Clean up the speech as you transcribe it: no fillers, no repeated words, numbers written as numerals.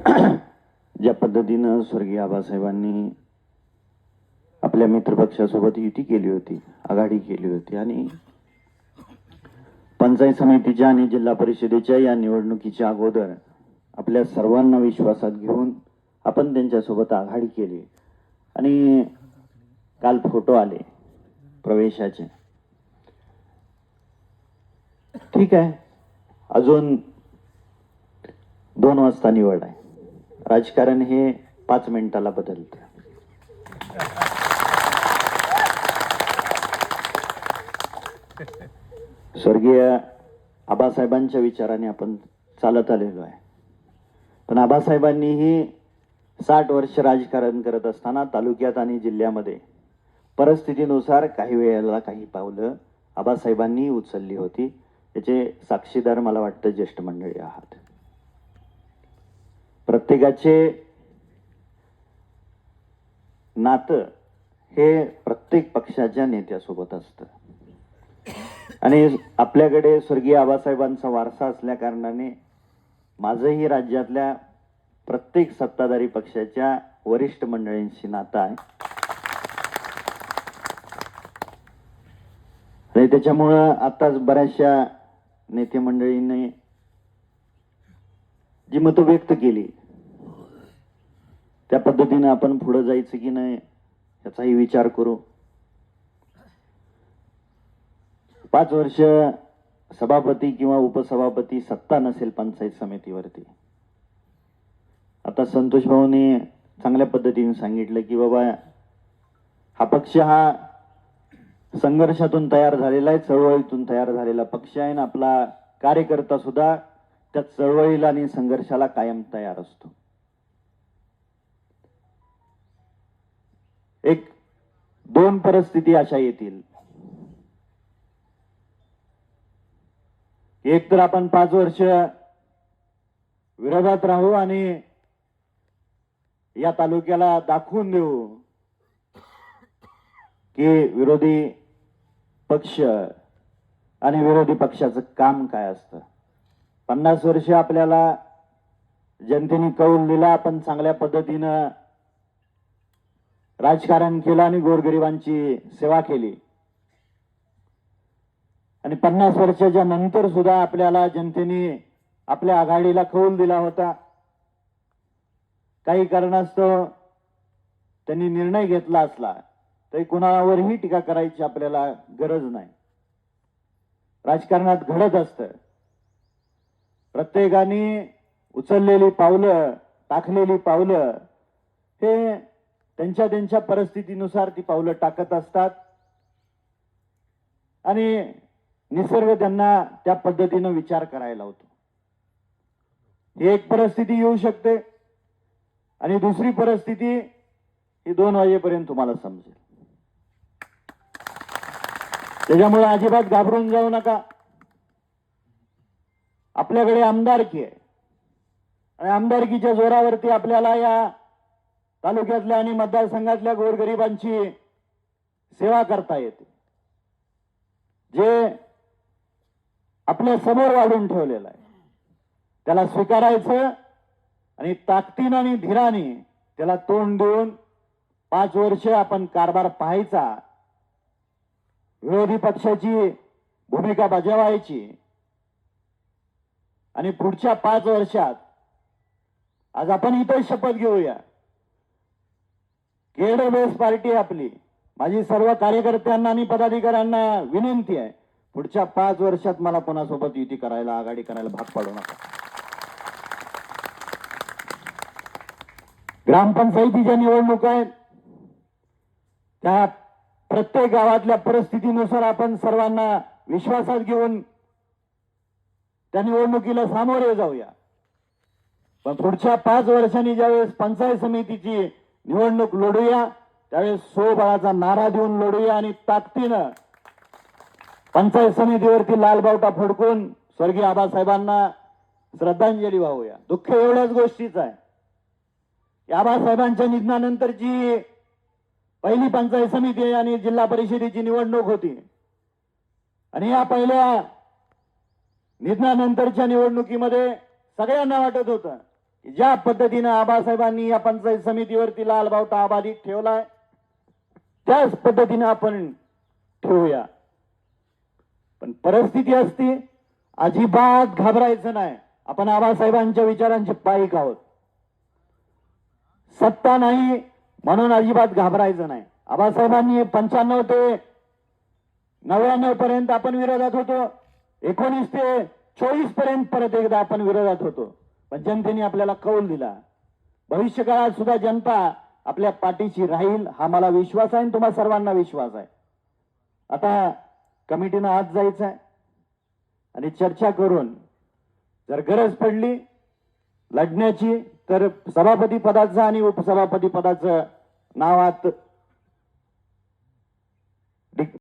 ज्या पद्धतीनं स्वर्गीय आबासाहेबांनी आपल्या मित्रपक्षासोबत युती केली होती, आघाडी केली होती आणि पंचायत समितीच्या आणि जिल्हा परिषदेच्या या निवडणुकीच्या अगोदर आपल्या सर्वांना विश्वासात घेऊन आपण त्यांच्यासोबत आघाडी केली आणि काल फोटो आले प्रवेशाचे. ठीक आहे, अजून 2 वाजता निवड आहे. राजकारण हे 5 मिनिटाला बदलतं. स्वर्गीय आबासाहेबांच्या विचाराने आपण चालत आलेलो आहे. पण आबासाहेबांनीही 60 वर्ष राजकारण करत असताना तालुक्यात आणि जिल्ह्यामध्ये परिस्थितीनुसार काही वेळेला काही पावलं आबासाहेबांनी उचलली होती. त्याचे साक्षीदार मला वाटतं ज्येष्ठ मंडळी आहात. प्रत्येकाचे नातं हे प्रत्येक पक्षाच्या नेत्यासोबत असतं आणि आपल्याकडे स्वर्गीय आबासाहेबांचा वारसा असल्या कारणाने माझंही राज्यातल्या प्रत्येक सत्ताधारी पक्षाच्या वरिष्ठ मंडळींशी नातं आहे आणि त्याच्यामुळं आताच बऱ्याचशा नेते मंडळींनी जी मतं व्यक्त केली त्या पद्धतीने आपण पुढे जायचं की नाही याचाही विचार करू. 5 वर्ष सभापती किंवा उपसभापती सत्ता नसेल पंचायत समितीवरती. आता संतोष भाऊनी चांगल्या पद्धतीने सांगितलं की बाबा हा पक्ष हा संघर्षातून तयार झालेला आहे, चळवळीतून तयार झालेला पक्ष आहे आणि आपला कार्यकर्ता सुद्धा त्या चळवळीला आणि संघर्षाला कायम तयार असतो. एक 2 परिस्थिती अशा येतील. एक तर आपण 5 वर्ष विरोधात राहू आणि या तालुक्याला दाखवून देऊ की विरोधी पक्ष आणि विरोधी पक्षाचं काम काय असतं. 50 वर्ष आपल्याला जनतेने कौल दिला, आपण चांगल्या पद्धतीनं राजकारण केलं आणि गोरगरिबांची सेवा केली आणि 50 वर्षाच्या नंतर सुद्धा आपल्याला जनतेने आपल्या आघाडीला कौल दिला होता. काही कारणास्तव त्यांनी निर्णय घेतला असला तरी कुणावरही टीका करायची आपल्याला गरज नाही. राजकारणात घडत असतं. प्रत्येकाने उचललेली पावलं, टाकलेली पावलं हे त्यांच्या त्यांच्या परिस्थितीनुसार ती पावलं टाकत असतात आणि निसर्ग त्यांना त्या पद्धतीनं विचार करायला होतो. ही एक परिस्थिती येऊ शकते आणि दुसरी परिस्थिती ही 2 वाजेपर्यंत तुम्हाला समजेल. त्याच्यामुळे अजिबात घाबरून जाऊ नका. आपल्याकडे आमदारकी आहे आणि आमदारकीच्या जोरावरती आपल्याला या तालुक्यातल्या आणि मतदारसंघातल्या गोरगरिबांची सेवा करता येते. जे आपल्या समोर वाढून ठेवलेलं आहे त्याला स्वीकारायचं आणि ताकदीनं आणि धीराने त्याला तोंड देऊन 5 वर्ष आपण कारभार पाहायचा, विरोधी पक्षाची भूमिका बजावायची आणि पुढच्या 5 वर्षात आज आपण इथे शपथ घेऊया. केडर बेस पार्टी आपली. माझी सर्व कार्यकर्त्यांना आणि पदाधिकाऱ्यांना विनंती आहे, पुढच्या 5 वर्षात मला कोणासोबत युती करायला, आघाडी करायला भाग पाडू नका. ग्रामपंचायतीच्या निवडणुका आहेत, त्या प्रत्येक गावातल्या परिस्थितीनुसार आपण सर्वांना विश्वासात घेऊन त्या निवडणुकीला सामोरे जाऊया. पण पुढच्या 5 वर्षांनी ज्यावेळेस पंचायत समितीची निवडणूक लढूया त्यावेळेस स्वबळाचा नारा देऊन लढूया आणि ताकदीनं पंचायत समितीवरती लाल बावटा फडकून स्वर्गीय आबासाहेबांना श्रद्धांजली वाहूया. दुःख एवढ्याच गोष्टीचं आहे की आबासाहेबांच्या निधनानंतरची पहिली पंचायत समिती आणि जिल्हा परिषदेची निवडणूक होती आणि या पहिल्या निधनानंतरच्या निवडणुकीमध्ये सगळ्यांना वाटत होतं ज्या पद्धतीनं आबासाहेबांनी या पंचायत समितीवरती लालबावटा अबाधित ठेवलाय त्याच पद्धतीनं आपण ठेवूया. पण परिस्थिती असती अजिबात घाबरायचं नाही. आपण आबासाहेबांच्या विचारांचे पाईक आहोत. सत्ता नाही म्हणून अजिबात घाबरायचं नाही. आबासाहेबांनी 95 ते 99 पर्यंत आपण विरोधात होतो. 19 ते 24 पर्यंत परत एकदा आपण विरोधात होतो. पण जनतेने आपल्याला कौल दिला. भविष्य काळात सुद्धा जनता आपल्या पाठीशी राहील हा मला विश्वास आहे आणि तुम्हा सर्वांना विश्वास आहे. आता कमिटीनं आज जायचं आहे आणि चर्चा करून जर गरज पडली लढण्याची तर सभापती पदाचं आणि उपसभापती पदाचं नावात